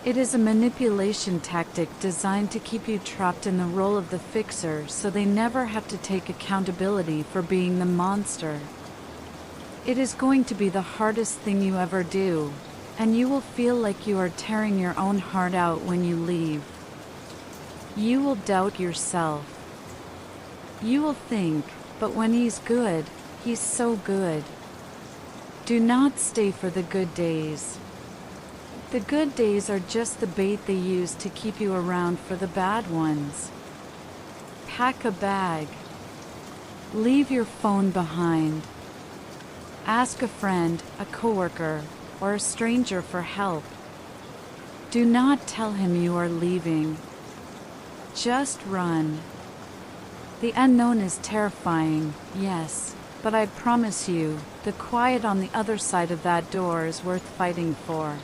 It is a manipulation tactic designed to keep you trapped in the role of the fixer so they never have to take accountability for being the monster. It is going to be the hardest thing you ever do, and you will feel like you are tearing your own heart out when you leave. You will doubt yourself. You will think, but when he's good, he's so good. Do not stay for the good days. The good days are just the bait they use to keep you around for the bad ones. Pack a bag. Leave your phone behind. Ask a friend, a coworker, or a stranger for help. Do not tell him you are leaving. Just run. The unknown is terrifying, yes, but I promise you, the quiet on the other side of that door is worth fighting for.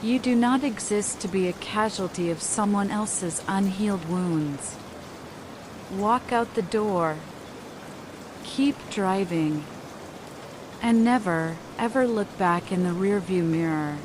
You do not exist to be a casualty of someone else's unhealed wounds. Walk out the door. Keep driving. And never, ever look back in the rearview mirror.